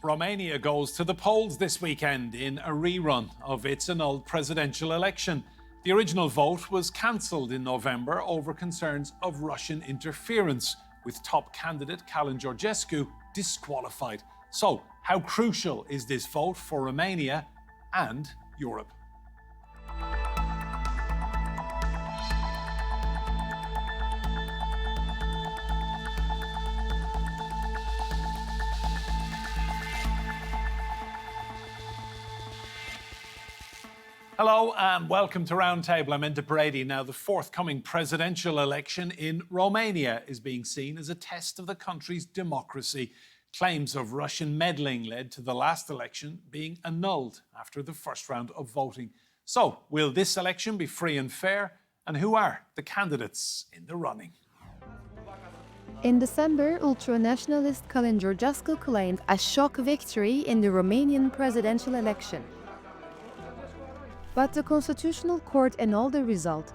Romania goes to the polls this weekend in a rerun of its annulled presidential election. The original vote was cancelled in November over concerns of Russian interference, with top candidate Calin Georgescu disqualified. So, how crucial is this vote for Romania and Europe? Hello and welcome to Roundtable. I'm Enda Brady. Now, the forthcoming presidential election in Romania is being seen as a test of the country's democracy. Claims of Russian meddling led to the last election being annulled after the first round of voting. So, will this election be free and fair? And who are the candidates in the running? In December, ultranationalist Calin Georgescu claimed a shock victory in the Romanian presidential election. But the Constitutional Court annulled the result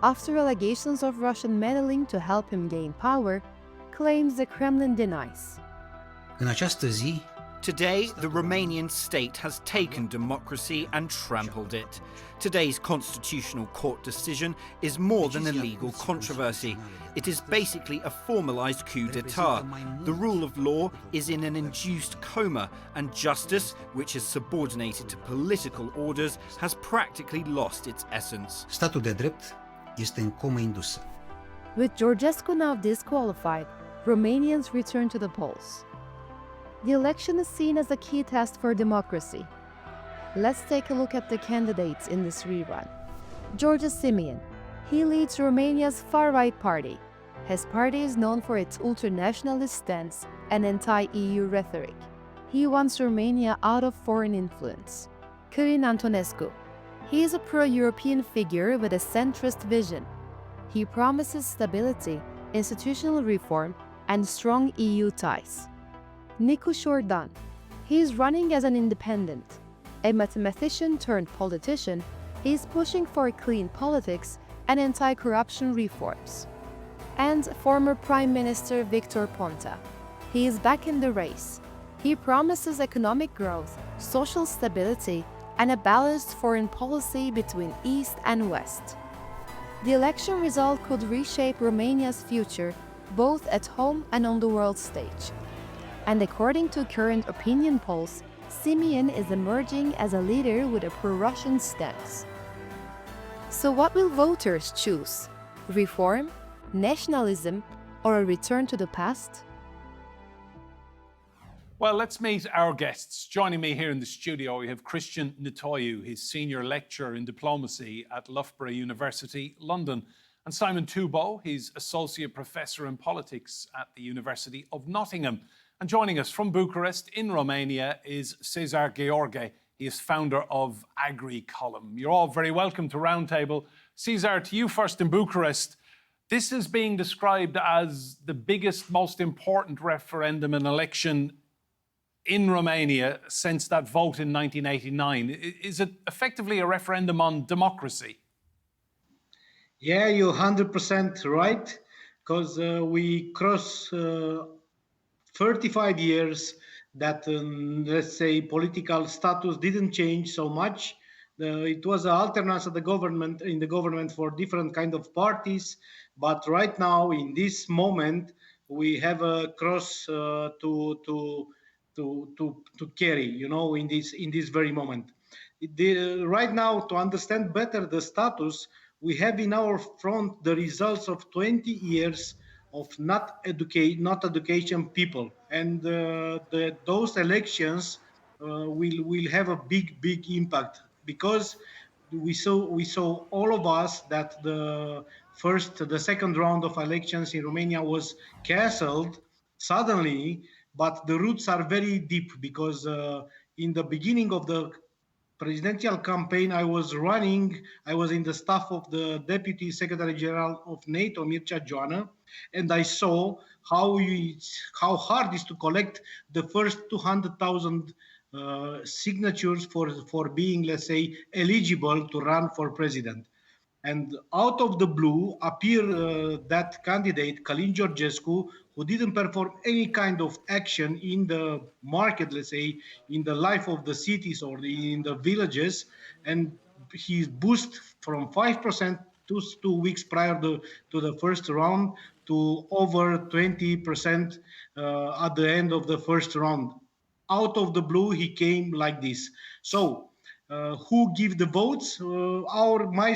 after allegations of Russian meddling to help him gain power, claims the Kremlin denies. În această zi, today, the Romanian state has taken democracy and trampled it. Today's Constitutional Court decision is more than a legal controversy. It is basically a formalised coup d'etat. The rule of law is in an induced coma, and justice, which is subordinated to political orders, has practically lost its essence. statul de drept este în comă indusă. With Georgescu now disqualified, Romanians return to the polls. The election is seen as a key test for democracy. Let's take a look at the candidates in this rerun. George Simion. He leads Romania's far-right party. His party is known for its ultranationalist stance and anti-EU rhetoric. He wants Romania out of foreign influence. Calin Antonescu. He is a pro-European figure with a centrist vision. He promises stability, institutional reform, and strong EU ties. Nitoiu. He is running as an independent. A mathematician turned politician, he is pushing for clean politics and anti-corruption reforms. And former Prime Minister Victor Ponta. He is back in the race. He promises economic growth, social stability, and a balanced foreign policy between East and West. The election result could reshape Romania's future, both at home and on the world stage. And according to current opinion polls, Simion is emerging as a leader with a pro-Russian stance. So what will voters choose? Reform, nationalism, or a return to the past? Well, let's meet our guests. Joining me here in the studio, we have Cristian Nitoiu. He's Senior Lecturer in Diplomacy at Loughborough University, London. And Simon Toubeau, he's Associate Professor in Politics at the University of Nottingham. And joining us from Bucharest in Romania is Cezar Gheorghe. He is founder of AGRIColumn. You're all very welcome to Roundtable. Cezar, to you first in Bucharest. This is being described as the biggest, most important referendum and election in Romania since that vote in 1989. Is it effectively a referendum on democracy? Yeah, you're 100% right, because we cross 35 years that, let's say, political status didn't change so much. It was an alternance of the government in the government for different kind of parties, but right now, in this moment, we have a cross to carry, you know, in this very moment. Right now, to understand better the status, we have in our front the results of 20 years of not education people, and those elections will have a big impact, because we saw all of us that the second round of elections in Romania was cancelled suddenly, but the roots are very deep, because in the beginning of the presidential campaign I was in the staff of the Deputy Secretary General of NATO, Mircea Joană, and I saw how hard it is to collect the first 200,000 signatures for being, let's say, eligible to run for president. And out of the blue appear that candidate, Calin Georgescu, who didn't perform any kind of action in the market, let's say, in the life of the cities or in the villages, and he boosted from 5% 2 weeks prior to the first round to over 20% at the end of the first round. Out of the blue, he came like this. So, who give the votes? My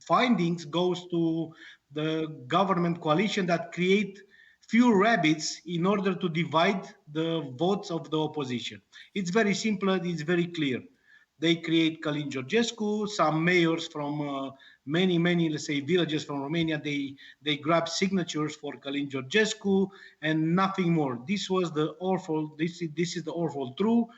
findings goes to the government coalition that create few rabbits in order to divide the votes of the opposition. It's very simple. It's very clear. They create Calin Georgescu, some mayors from many, let's say, villages from Romania. They grab signatures for Calin Georgescu and nothing more. This was the awful. This is the awful truth.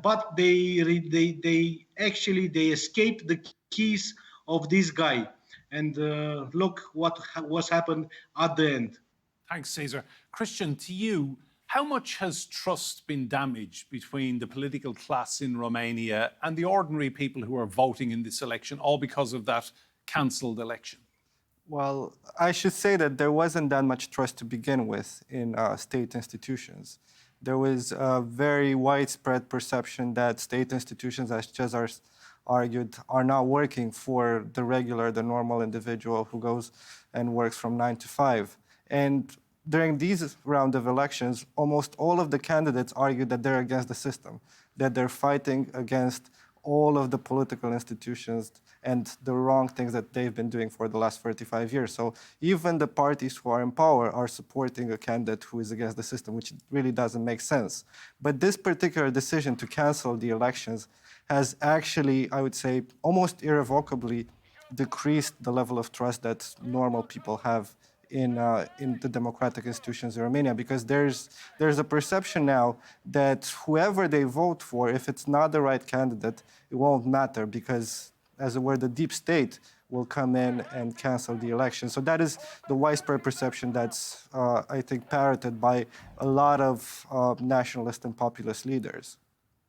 But they actually they escaped the keys of this guy, and look what was happened at the end. Thanks, Cezar. Cristian, to you, how much has trust been damaged between the political class in Romania and the ordinary people who are voting in this election, all because of that cancelled election? Well, I should say that there wasn't that much trust to begin with in state institutions. There was a very widespread perception that state institutions, as Cezar argued, are not working for the normal individual who goes and works from 9 to 5. And during these round of elections, almost all of the candidates argued that they're against the system, that they're fighting against all of the political institutions and the wrong things that they've been doing for the last 35 years. So even the parties who are in power are supporting a candidate who is against the system, which really doesn't make sense. But this particular decision to cancel the elections has actually, I would say, almost irrevocably decreased the level of trust that normal people have in the democratic institutions in Romania, because there's a perception now that whoever they vote for, if it's not the right candidate, it won't matter because, as it were, the deep state will come in and cancel the election. So that is the widespread perception that's, I think, parroted by a lot of nationalist and populist leaders.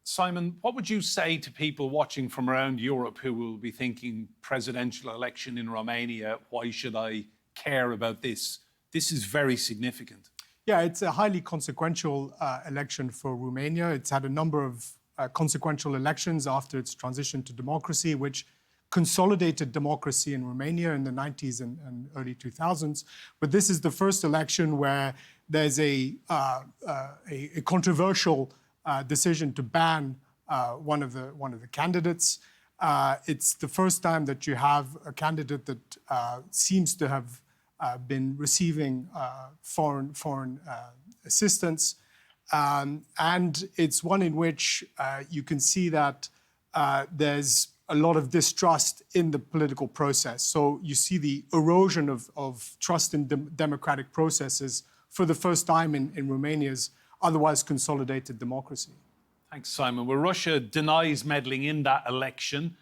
Simon, what would you say to people watching from around Europe who will be thinking presidential election in Romania, why should I care about this? This is very significant. Yeah, it's a highly consequential election for Romania. It's had a number of consequential elections after its transition to democracy, which consolidated democracy in Romania in the 90s and early 2000s. But this is the first election where there's a controversial decision to ban one of the candidates. It's the first time that you have a candidate that seems to have been receiving foreign assistance. And it's one in which you can see that there's a lot of distrust in the political process. So you see the erosion of trust in democratic processes for the first time in Romania's otherwise consolidated democracy. Thanks, Simon. Well, Russia denies meddling in that election.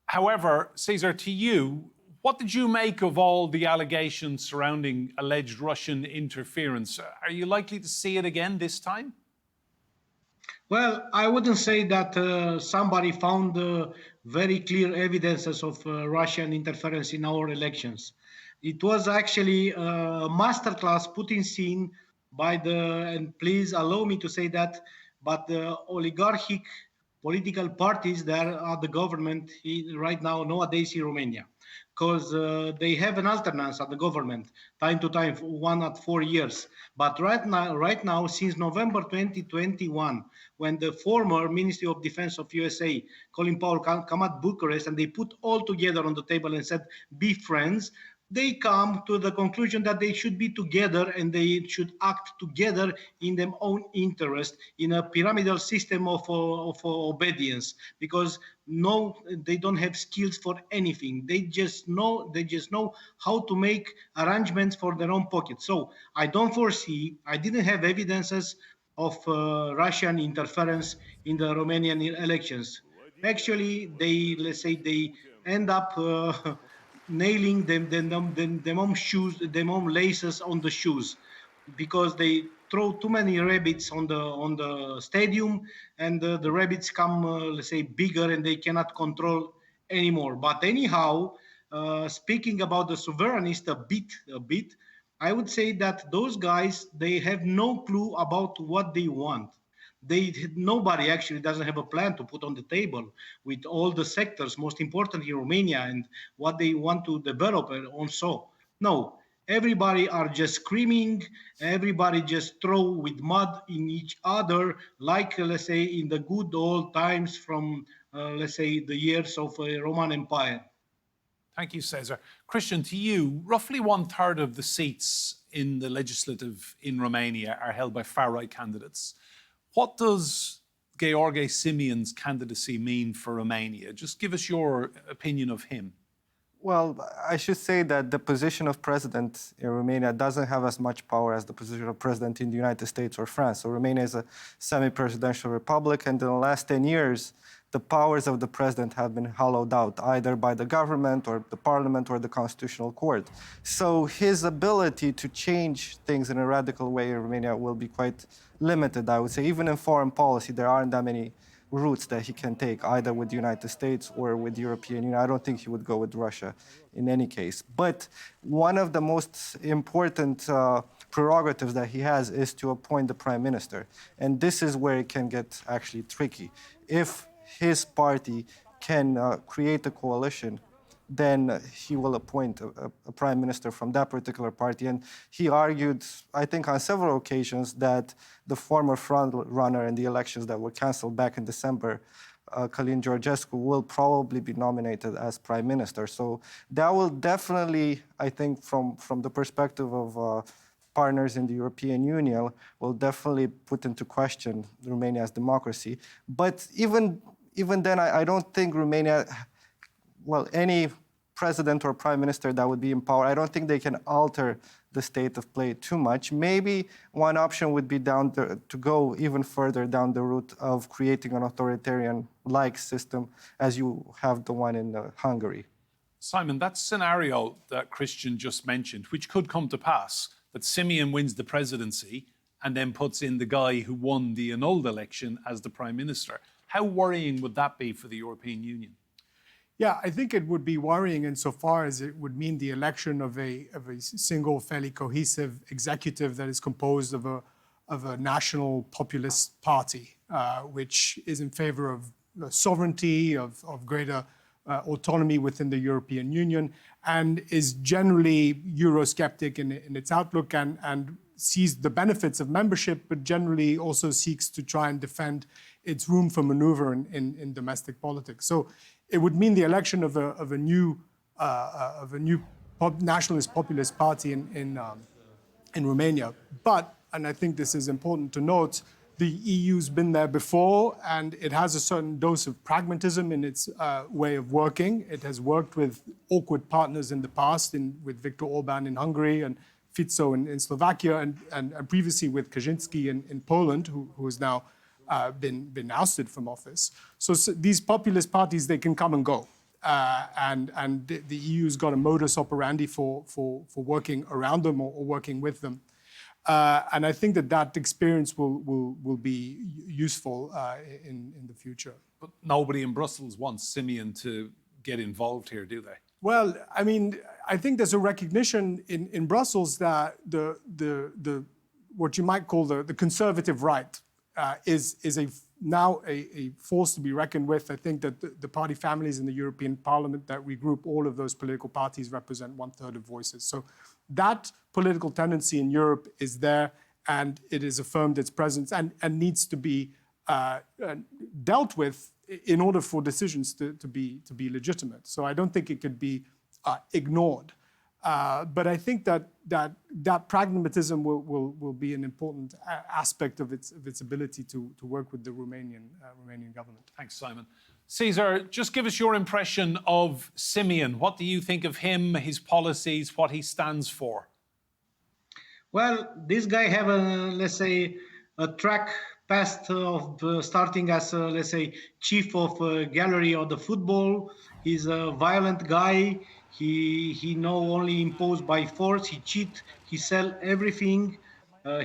However, Cezar, to you, what did you make of all the allegations surrounding alleged Russian interference? Are you likely to see it again this time? Well, I wouldn't say that somebody found very clear evidences of Russian interference in our elections. It was actually a masterclass put in scene by and please allow me to say that, but the oligarchic political parties that are the government right now, nowadays in Romania. Because they have an alternance at the government, time to time, 1 at 4 years. But right now, since November 2021, when the former Ministry of Defense of USA, Colin Powell, come at Bucharest and they put all together on the table and said, be friends, they come to the conclusion that they should be together and they should act together in their own interest in a pyramidal system of obedience, because they don't have skills for anything. They just know how to make arrangements for their own pocket. So I didn't have evidences of Russian interference in the Romanian elections. Actually, they end up nailing them own laces on the shoes, because they throw too many rabbits on the stadium, and the rabbits come bigger, and they cannot control anymore. But anyhow, speaking about the sovereignist a bit, I would say that those guys, they have no clue about what they want. Nobody actually doesn't have a plan to put on the table with all the sectors most important in Romania and what they want to develop and also. No, everybody are just screaming, everybody just throw with mud in each other, like let's say in the good old times from let's say the years of Roman Empire. Thank you, Cezar. Cristian, to you, roughly 1/3 of the seats in the legislative in Romania are held by far-right candidates. What does Gheorghe Simeon's candidacy mean for Romania? Just give us your opinion of him. Well, I should say that the position of president in Romania doesn't have as much power as the position of president in the United States or France. So Romania is a semi-presidential republic, and in the last 10 years, the powers of the president have been hollowed out, either by the government or the parliament or the constitutional court. So his ability to change things in a radical way in Romania will be quite limited, I would say. Even in foreign policy, there aren't that many routes that he can take, either with the United States or with the European Union. I don't think he would go with Russia in any case. But one of the most important prerogatives that he has is to appoint the prime minister. And this is where it can get actually tricky. If his party can create a coalition, then he will appoint a prime minister from that particular party. And he argued, I think on several occasions, that the former front runner in the elections that were canceled back in December, Calin Georgescu, will probably be nominated as prime minister. So that will definitely, I think, from the perspective of partners in the European Union, will definitely put into question Romania's democracy. But even then, I don't think Romania, well, any president or prime minister that would be in power, I don't think they can alter the state of play too much. Maybe one option would be to go even further down the route of creating an authoritarian-like system as you have the one in Hungary. Simon, that scenario that Cristian just mentioned, which could come to pass, that Simeon wins the presidency and then puts in the guy who won the annulled election as the prime minister, how worrying would that be for the European Union? Yeah, I think it would be worrying insofar as it would mean the election of a single, fairly cohesive executive that is composed of a national populist party, which is in favor of sovereignty, of greater autonomy within the European Union, and is generally Eurosceptic in its outlook and sees the benefits of membership, but generally also seeks to try and defend its room for maneuver in domestic politics. So it would mean the election of a new nationalist populist party in Romania. But, and I think this is important to note, the EU's been there before, and it has a certain dose of pragmatism in its way of working. It has worked with awkward partners in the past, with Viktor Orban in Hungary and Fico in Slovakia, and previously with Kaczynski in Poland, who has now been ousted from office. So these populist parties, they can come and go. And the EU's got a modus operandi for working around them or working with them. And I think that experience will be useful in the future. But nobody in Brussels wants Simeon to get involved here, do they? Well, I mean, I think there's a recognition in Brussels that what you might call the conservative right is now a force to be reckoned with. I think that the party families in the European Parliament that regroup all of those political parties represent 1/3 of voices. So that political tendency in Europe is there, and it has affirmed its presence and needs to be dealt with in order for decisions to be legitimate. So I don't think it could be ignored. But I think that pragmatism will be an important aspect of its ability to work with the Romanian government. Thanks, Simon. Cezar, just give us your impression of Simeon. What do you think of him, his policies, what he stands for? Well, this guy have let's say, a track past of starting as, let's say, chief of gallery of the football. He's a violent guy. He know only imposed by force. He cheat. He sell everything.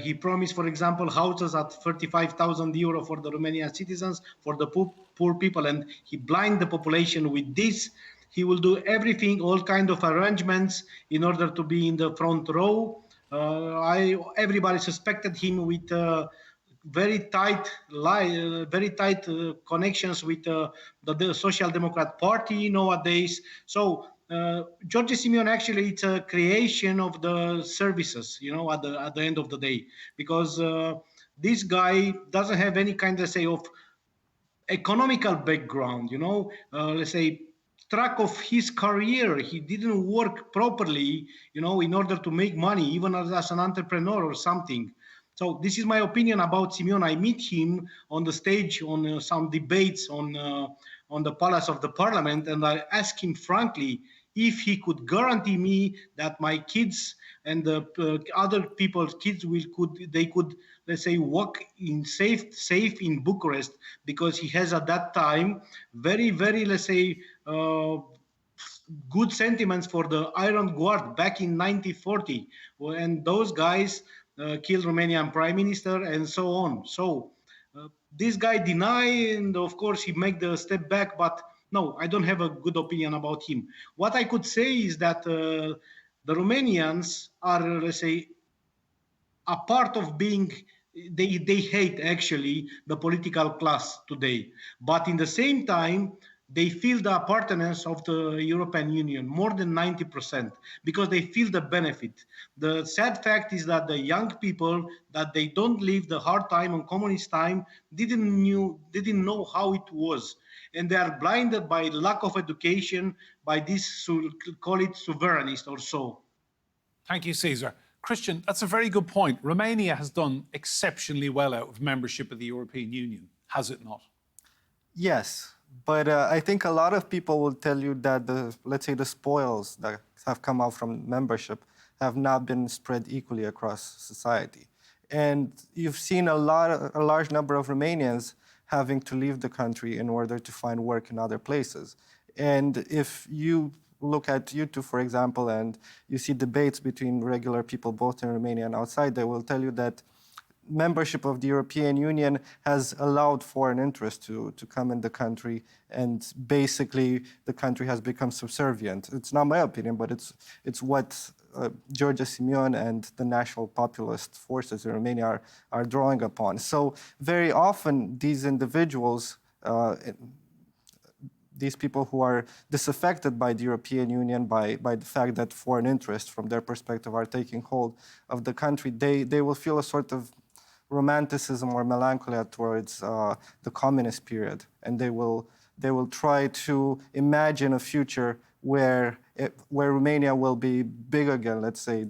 He promised, for example, houses at 35,000 euro for the Romanian citizens, for the poor people, and he blind the population with this. He will do everything, all kind of arrangements in order to be in the front row. Everybody suspected him with very tight connections with the Social Democrat Party nowadays. So George Simeon, actually, it's a creation of the services, at the end of the day, because this guy doesn't have any kind of of economical background, let's say track of his career. He didn't work properly, in order to make money, even as an entrepreneur or something. So this is my opinion about Simeon. I meet him on the stage on some debates on the Palace of the Parliament, and I asked him frankly if he could guarantee me that my kids and the other people's kids could, let's say, walk in safe in Bucharest, because he has at that time very, very, let's say, good sentiments for the Iron Guard back in 1940, and those guys killed Romanian prime minister and so on. So this guy denied, and of course he made the step back, but no, I don't have a good opinion about him. What I could say is that the Romanians are, let's say, a part of being, they hate actually the political class today, but in the same time, they feel the appartenance of the European Union, more than 90%, because they feel the benefit. The sad fact is that the young people, that they don't live the hard time on communist time, didn't know how it was. And they are blinded by lack of education, by this, call it sovereignist or so. Thank you, Cezar. Cristian, that's a very good point. Romania has done exceptionally well out of membership of the European Union, has it not? Yes. But I think a lot of people will tell you that let's say the spoils that have come out from membership have not been spread equally across society. And you've seen a large number of Romanians having to leave the country in order to find work in other places. And if you look at YouTube, for example, and you see debates between regular people both in Romania and outside, they will tell you that membership of the European Union has allowed foreign interests to come in the country, and basically the country has become subservient. It's not my opinion, but it's what George Simeon and the national populist forces in Romania are drawing upon. So very often these individuals, these people who are disaffected by the European Union, by the fact that foreign interests from their perspective are taking hold of the country, they will feel a sort of romanticism or melancholy towards the communist period, and they will try to imagine a future where Romania will be big again. Let's say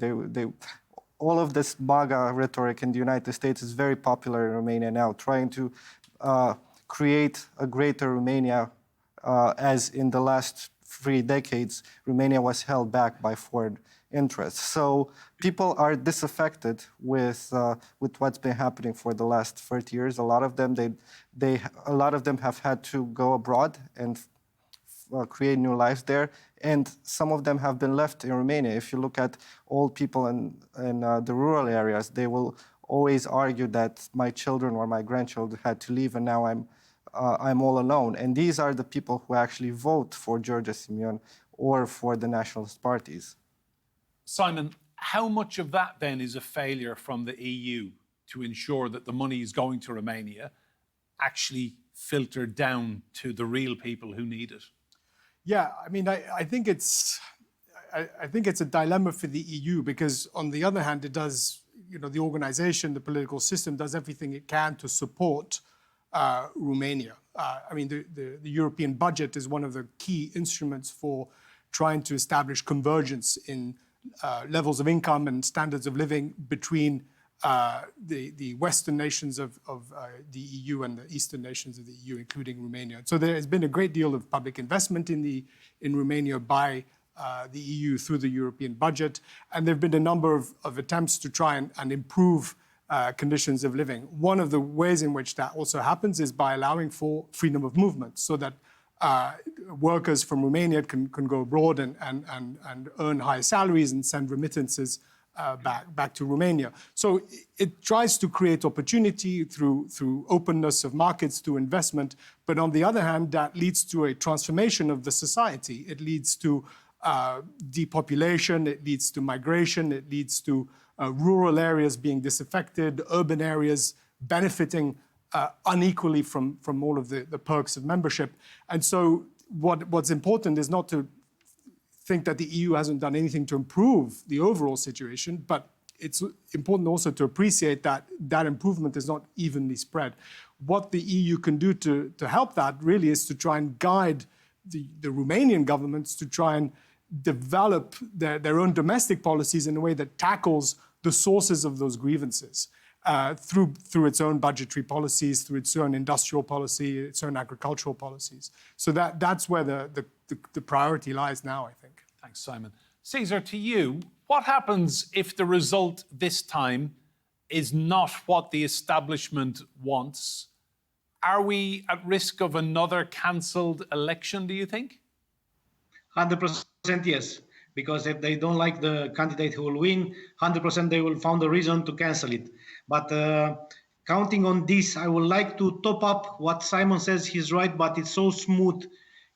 all of this MAGA rhetoric in the United States is very popular in Romania now, trying to create a greater Romania, as in the last 3 decades, Romania was held back by foreign interests. So people are disaffected with what's been happening for the last 30 years. A lot of them have had to go abroad and create new lives there, and some of them have been left in Romania. If you look at old people in the rural areas, they will always argue that my children or my grandchildren had to leave, and now I'm all alone. And these are the people who actually vote for George Simeon or for the nationalist parties. Simon, how much of that then is a failure from the EU to ensure that the money is going to Romania actually filtered down to the real people who need it? Yeah, I mean, I think it's a dilemma for the EU, because on the other hand, it does, the organization, the political system does everything it can to support Romania. I mean, the European budget is one of the key instruments for trying to establish convergence in levels of income and standards of living between the Western nations of the EU and the Eastern nations of the EU, including Romania. So there has been a great deal of public investment in Romania by the EU through the European budget, and there have been a number of attempts to try and improve conditions of living. One of the ways in which that also happens is by allowing for freedom of movement, so that workers from Romania can go abroad and earn high salaries and send remittances back to Romania. So it tries to create opportunity through openness of markets to investment, but on the other hand, that leads to a transformation of the society. It leads to depopulation, it leads to migration, it leads to rural areas being disaffected, urban areas benefiting unequally from all of the perks of membership. And so what's important is not to think that the EU hasn't done anything to improve the overall situation, but it's important also to appreciate that that improvement is not evenly spread. What the EU can do to help that really is to try and guide the Romanian governments to try and develop their own domestic policies in a way that tackles the sources of those grievances through its own budgetary policies, through its own industrial policy, its own agricultural policies. So that's where the priority lies now, I think. Thanks, Simon. Cezar, to you, what happens if the result this time is not what the establishment wants? Are we at risk of another cancelled election, do you think? 100% yes, because if they don't like the candidate who will win, 100% they will find a reason to cancel it. But counting on this, I would like to top up what Simon says. He's right, but it's so smooth.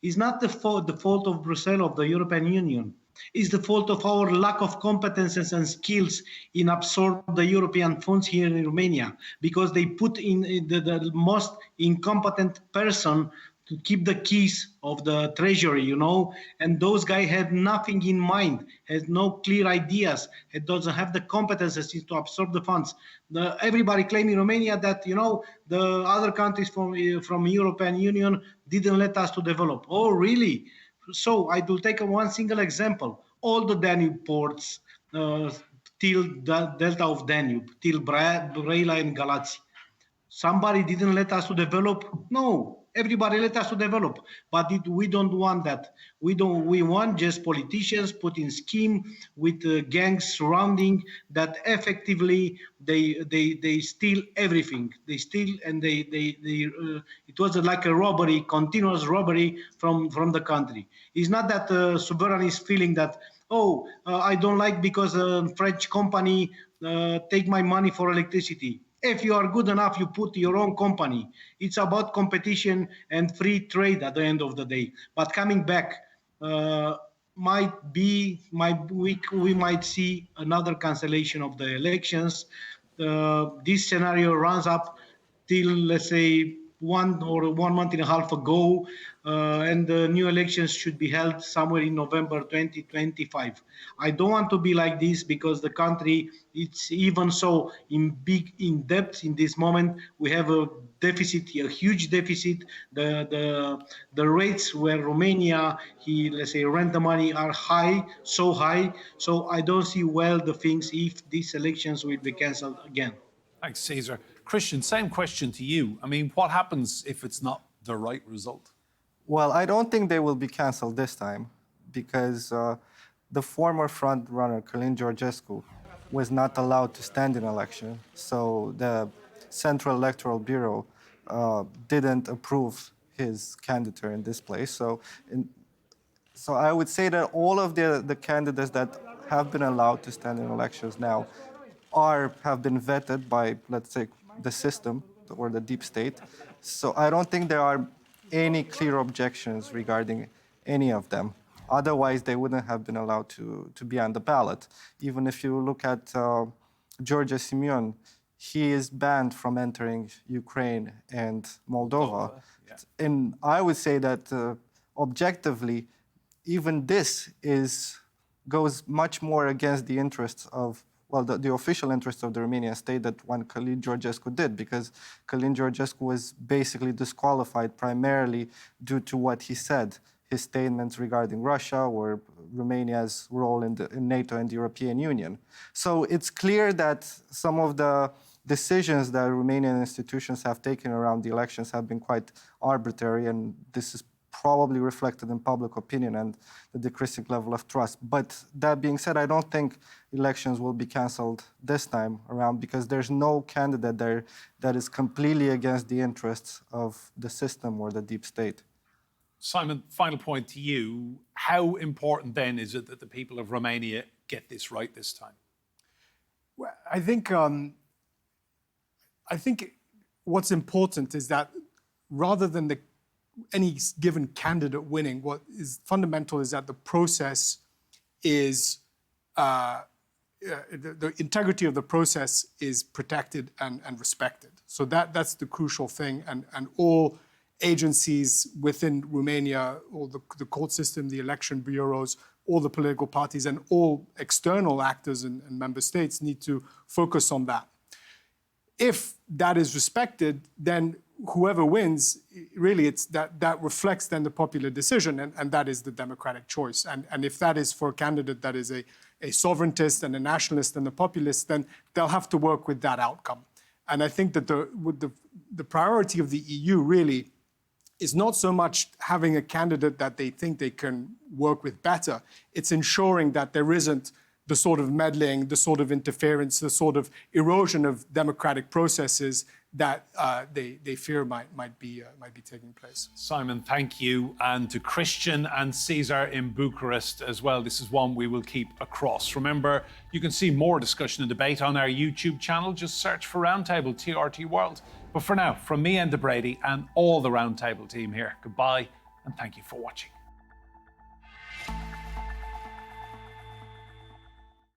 It's not the fault of Brussels, of the European Union. It's the fault of our lack of competences and skills in absorb the European funds here in Romania, because they put in the most incompetent person to keep the keys of the treasury, you know, and those guys had nothing in mind, has no clear ideas, it doesn't have the competences to absorb the funds. Everybody claim in Romania that, you know, the other countries from European Union didn't let us to develop. Oh, really? So I will take one single example. All the Danube ports till the Delta of Danube, till Brăila and Galați. Somebody didn't let us to develop? No. Everybody let us to develop, but we don't want that. We want just politicians put in scheme with gangs surrounding that effectively they steal everything. They steal and it was like a robbery, continuous robbery from the country. It's not that sovereign is feeling that, oh, I don't like because a French company take my money for electricity. If you are good enough, you put your own company. It's about competition and free trade at the end of the day. But coming back, we might see another cancellation of the elections. This scenario runs up till, let's say, 1 or 1 month and a half ago, and the new elections should be held somewhere in November 2025. I don't want to be like this because the country, it's even so in debt in this moment. We have a deficit, a huge deficit. The rates where Romania, let's say, rent the money are high, so high. So I don't see well the things if these elections will be cancelled again. Thanks, Cezar. Cristian, same question to you. I mean, what happens if it's not the right result? Well, I don't think they will be cancelled this time because the former front runner, Calin Georgescu, was not allowed to stand in election. So the Central Electoral Bureau didn't approve his candidature in this place. So I would say that all of the candidates that have been allowed to stand in elections now have been vetted by, let's say, the system or the deep state. So I don't think there are any clear objections regarding any of them. Otherwise, they wouldn't have been allowed to be on the ballot. Even if you look at George Simeon, he is banned from entering Ukraine and Moldova. Yeah. And I would say that objectively, even this goes much more against the interests of, well, the official interests of the Romanian state that one Calin Georgescu did, because Calin Georgescu was basically disqualified primarily due to what he said, his statements regarding Russia or Romania's role in NATO and the European Union. So it's clear that some of the decisions that Romanian institutions have taken around the elections have been quite arbitrary, and this is probably reflected in public opinion and the decreasing level of trust. But that being said, I don't think elections will be cancelled this time around because there's no candidate there that is completely against the interests of the system or the deep state. Simon, final point to you. How important then is it that the people of Romania get this right this time? Well, I think what's important is that rather than any given candidate winning, what is fundamental is that the process is the integrity of the process is protected and respected. So that's the crucial thing, and all agencies within Romania, all the court system, the election bureaus, all the political parties, and all external actors and member states need to focus on that. If that is respected, then whoever wins, really it's that reflects then the popular decision, and that is the democratic choice. And if that is for a candidate that is a sovereigntist and a nationalist and a populist, then they'll have to work with that outcome. And I think that the priority of the EU really is not so much having a candidate that they think they can work with better. It's ensuring that there isn't the sort of meddling, the sort of interference, the sort of erosion of democratic processes that they fear might be taking place. Simon, thank you. And to Cristian and Cezar in Bucharest as well. This is one we will keep across. Remember, you can see more discussion and debate on our YouTube channel. Just search for Roundtable TRT World. But for now, from me, Enda Brady, and all the Roundtable team here, goodbye and thank you for watching.